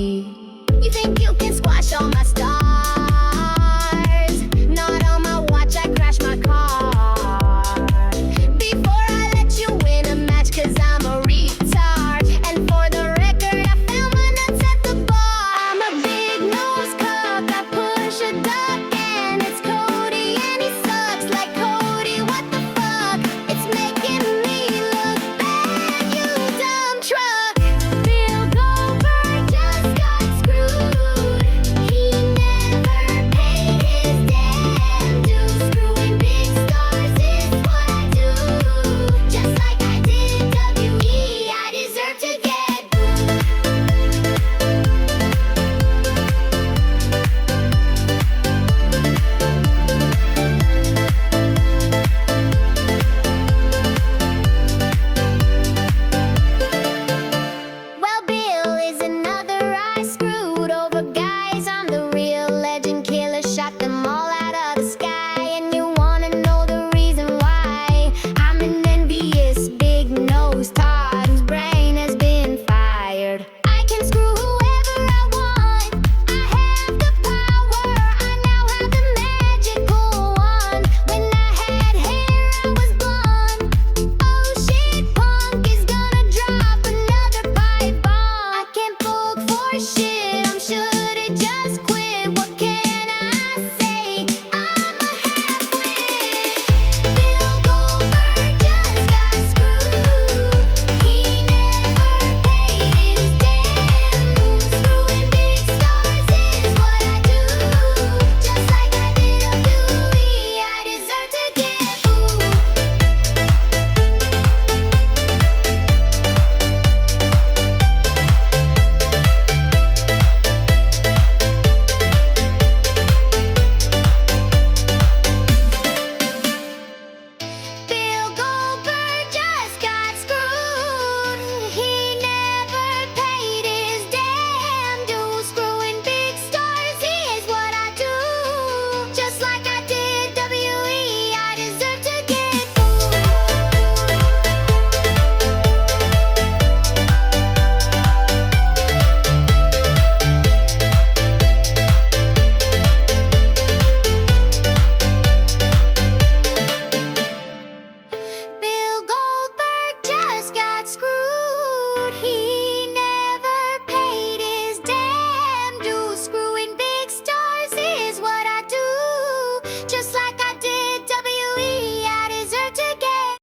You think you can squash all my stars? Not on my watch, I crashed my car. Before I let you win a match, 'cause I'm a retard. And for the record, I found my nuts at the bar. I'm a big nose cock, I push a duck, and it's Cody, and he sucks like Cody. What the fuck? It's making me look bad, you dumb truck. Bill Goldberg just got screwed. He never paid his damn dues. Screwing big stars is what I do. Just like I did WE, I deserve to get booed. Well, Bill is another I screwed over guys. I'm the real legend killer, shot them all out of the sky. And you wanna know the reason why? I'm an envious big nose tart whose brain has been fired. I can screw whoever I want. I have the power. I now have the magical wand. When I had hair, I was blonde. Oh shit, punk is gonna drop another pipe bomb. I can't book for shit.